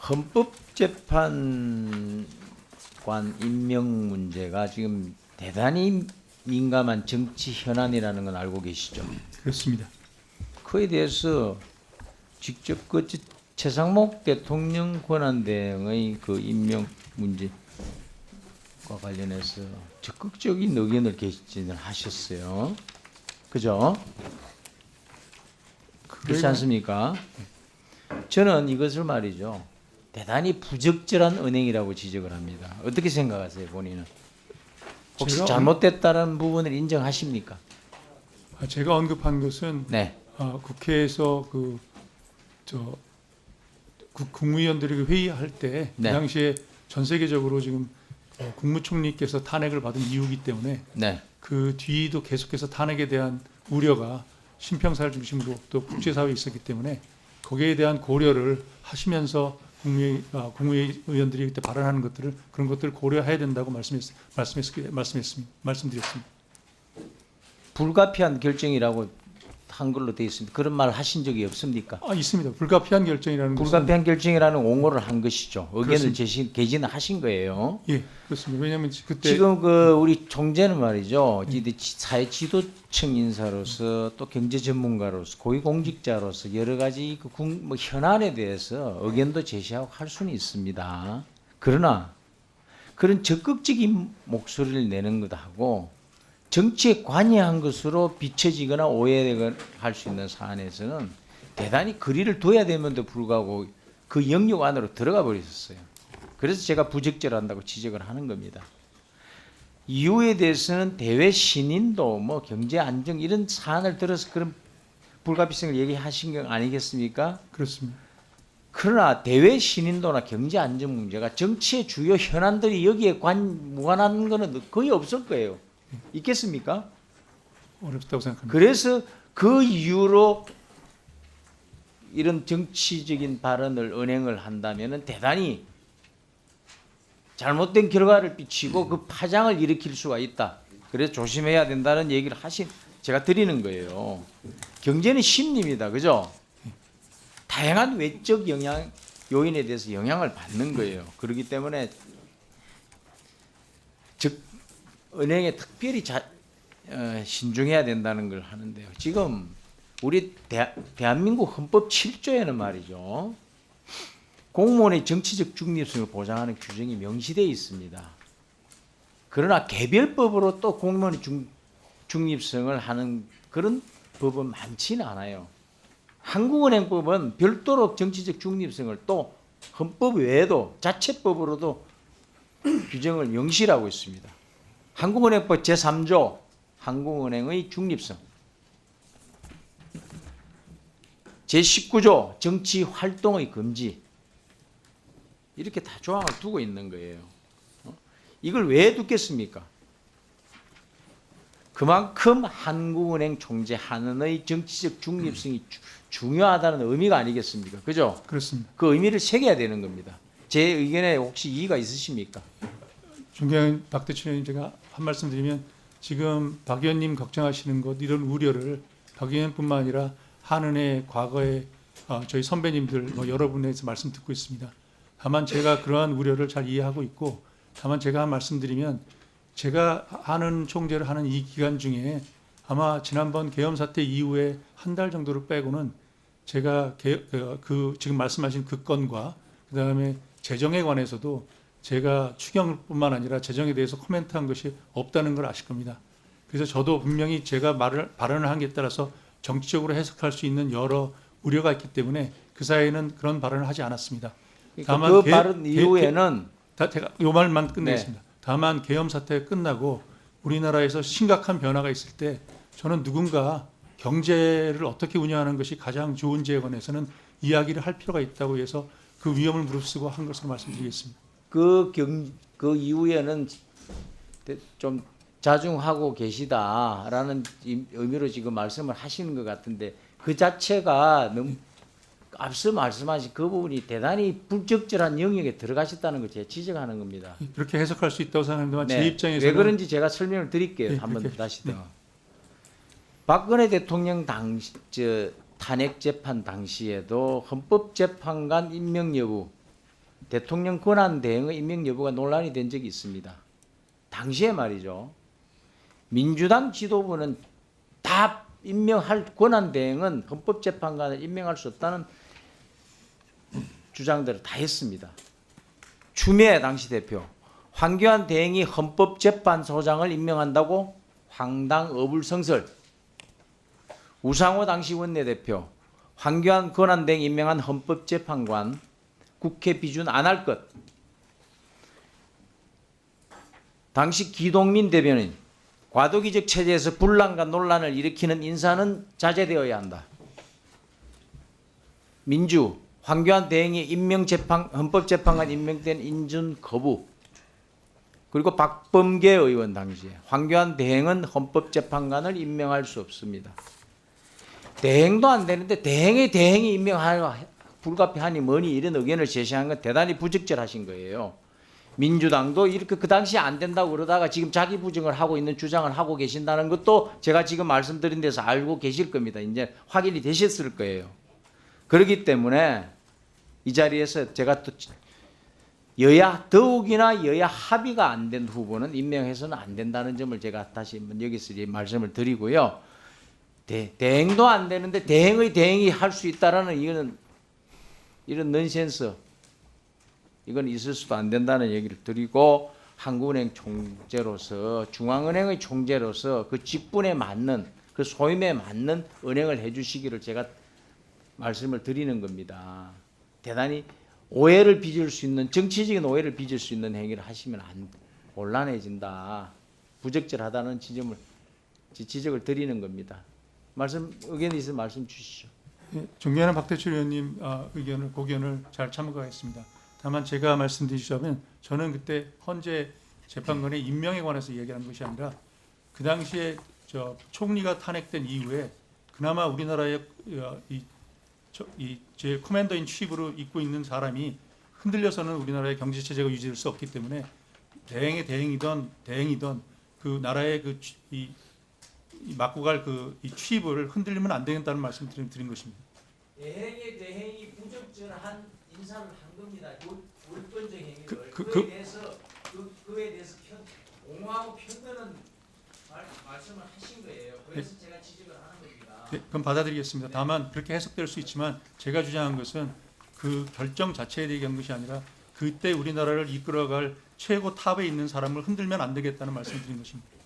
헌법재판관 임명 문제가 지금 대단히 민감한 정치 현안이라는 건 알고 계시죠? 그렇습니다. 그에 대해서 직접 그 최상목 대통령 권한대행의 그 임명 문제와 관련해서 적극적인 의견을 개진을 하셨어요. 그죠? 그렇지 않습니까? 저는 이것을 말이죠. 대단히 부적절한 은행이라고 지적을 합니다. 어떻게 생각하세요, 본인은? 혹시 잘못됐다는 부분을 인정하십니까? 제가 언급한 것은 네. 국회에서 국무위원들이 회의할 때 그 네. 당시에 전 세계적으로 지금 국무총리께서 탄핵을 받은 이유이기 때문에 네. 그 뒤도 계속해서 탄핵에 대한 우려가 신평사를 중심으로 또 국제사회에 있었기 때문에 거기에 대한 고려를 하시면서 국무위원들이 그때 발언하는 것들을 그런 것들을 고려해야 된다고 말씀드렸습니다. 불가피한 결정이라고 한글로 되어 있습니다. 그런 말 하신 적이 없습니까? 있습니다. 불가피한 결정이라는 것은 불가피한 결정이라는 옹호를 한 것이죠. 의견을 그렇습니다. 개진을 하신 거예요. 예, 그렇습니다. 왜냐하면 그때 지금 그 우리 총재는 말이죠. 사회 지도층 인사로서 또 경제 전문가로서 고위공직자로서 여러 가지 뭐 현안에 대해서 의견도 제시하고 할 수는 있습니다. 그러나 그런 적극적인 목소리를 내는 것하고 정치에 관여한 것으로 비춰지거나 오해할 수 있는 사안에서는 대단히 거리를 둬야 됨에도 불구하고 그 영역 안으로 들어가 버렸었어요. 그래서 제가 부적절한다고 지적을 하는 겁니다. 이유에 대해서는 대외 신인도 뭐 경제 안정 이런 사안을 들어서 그런 불가피성을 얘기하신 거 아니겠습니까? 그렇습니다. 그러나 대외 신인도나 경제 안정 문제가 정치의 주요 현안들이 여기에 무관한 거는 거의 없을 거예요. 있겠습니까? 어렵다고 생각합니다. 그래서 그 이유로 이런 정치적인 발언을 언행을 한다면 대단히 잘못된 결과를 비치고 그 파장을 일으킬 수가 있다. 그래서 조심해야 된다는 얘기를 제가 드리는 거예요. 경제는 심리입니다. 그죠? 다양한 외적 요인에 대해서 영향을 받는 거예요. 그렇기 때문에 은행에 특별히 신중해야 된다는 걸 하는데요. 지금 우리 대한민국 헌법 7조에는 말이죠. 공무원의 정치적 중립성을 보장하는 규정이 명시되어 있습니다. 그러나 개별법으로 또 공무원의 중립성을 하는 그런 법은 많지는 않아요. 한국은행법은 별도로 정치적 중립성을 또 헌법 외에도 자체법으로도 규정을 명시를 하고 있습니다. 한국은행법 제3조 한국은행의 중립성, 제19조 정치활동의 금지, 이렇게 다 조항을 두고 있는 거예요. 이걸 왜 두겠습니까? 그만큼 한국은행 총재 한은의 정치적 중립성이 중요하다는 의미가 아니겠습니까? 그죠? 그렇습니다. 그 의미를 새겨야 되는 겁니다. 제 의견에 혹시 이의가 있으십니까? 존경하는 박 대통령님, 제가 한 말씀 드리면 지금 박 의원님 걱정하시는 것 이런 우려를 박 의원뿐만 아니라 한은의 과거에 저희 선배님들 여러 분에서 말씀 듣고 있습니다. 다만 제가 그러한 우려를 잘 이해하고 있고, 다만 제가 한 말씀 드리면 제가 한은 총재를 하는 이 기간 중에 아마 지난번 계엄 사태 이후에 한 달 정도를 빼고는 제가 지금 말씀하신 그 건과 그다음에 재정에 관해서도 제가 추경뿐만 아니라 재정에 대해서 코멘트한 것이 없다는 걸 아실 겁니다. 그래서 저도 분명히 제가 발언을 한 게 따라서 정치적으로 해석할 수 있는 여러 우려가 있기 때문에 그 사이에는 그런 발언을 하지 않았습니다. 다만 그 발언 이후에는 제가 요 말만 끝내겠습니다. 다만 계엄 사태가 끝나고 우리나라에서 심각한 변화가 있을 때 저는 누군가 경제를 어떻게 운영하는 것이 가장 좋은지에 관해서는 이야기를 할 필요가 있다고 해서 그 위험을 무릅쓰고 한 것으로 말씀드리겠습니다. 그 이후에는 좀 자중하고 계시다라는 의미로 지금 말씀을 하시는 것 같은데 그 자체가 너무 앞서 말씀하신 그 부분이 대단히 불적절한 영역에 들어가셨다는 걸 제가 지적하는 겁니다. 그렇게 해석할 수 있다고 생각합니다만 제 입장에서는 왜 그런지 제가 설명을 드릴게요. 네, 한번 그렇게, 다시 더. 박근혜 대통령 탄핵 재판 당시에도 헌법재판관 임명 여부 대통령 권한 대행의 임명 여부가 논란이 된 적이 있습니다. 당시에 말이죠. 민주당 지도부는 다 임명할 권한 대행은 헌법재판관을 임명할 수 없다는 주장들을 다 했습니다. 추미애 당시 대표, 황교안 대행이 헌법재판소장을 임명한다고 황당 어불성설. 우상호 당시 원내대표, 황교안 권한대행 임명한 헌법재판관 국회 비준 안 할 것. 당시 기동민 대변인, 과도기적 체제에서 분란과 논란을 일으키는 인사는 자제되어야 한다. 민주, 황교안 대행이 헌법재판관 임명된 인준 거부. 그리고 박범계 의원 당시에 황교안 대행은 헌법재판관을 임명할 수 없습니다. 대행도 안 되는데 대행이 임명할 불가피하니 뭐니 이런 의견을 제시한 건 대단히 부적절하신 거예요. 민주당도 이렇게 그 당시에 안 된다고 그러다가 지금 자기 부정을 하고 있는 주장을 하고 계신다는 것도 제가 지금 말씀드린 데서 알고 계실 겁니다. 이제 확인이 되셨을 거예요. 그렇기 때문에 이 자리에서 제가 또 더욱이나 여야 합의가 안 된 후보는 임명해서는 안 된다는 점을 제가 다시 한번 여기서 말씀을 드리고요. 대행도 안 되는데 대행이 할 수 있다라는 이런 넌센스, 이건 있을 수도 안 된다는 얘기를 드리고, 한국은행 총재로서, 중앙은행의 총재로서 그 직분에 맞는, 그 소임에 맞는 은행을 해주시기를 제가 말씀을 드리는 겁니다. 대단히 오해를 빚을 수 있는, 정치적인 오해를 빚을 수 있는 행위를 하시면 곤란해진다. 부적절하다는 지적을 드리는 겁니다. 의견이 있으면 말씀 주시죠. 예, 존경하는 박대출 의원님 고견을 잘 참고하겠습니다. 다만 제가 말씀드리자면 저는 그때 헌재 재판관의 임명에 관해서 얘기하는 것이 아니라 그 당시에 총리가 탄핵된 이후에 그나마 우리나라의 제 커맨더인 취급으로 있고 있는 사람이 흔들려서는 우리나라의 경제 체제가 유지될 수 없기 때문에 대행이든 그 나라의 맞고 갈 이 취입을 흔들리면 안 되겠다는 말씀을 드린 것입니다. 대행이 부적절한 인사를 한 겁니다. 불건적 행위를 그에 대해서 옹호하고 편드는 말씀을 하신 거예요. 그래서 제가 지적을 하는 겁니다. 네, 그럼 받아들이겠습니다. 다만 그렇게 해석될 수 있지만 제가 주장한 것은 그 결정 자체에 대해 한 것이 아니라 그때 우리나라를 이끌어갈 최고 탑에 있는 사람을 흔들면 안 되겠다는 말씀을 드린 것입니다.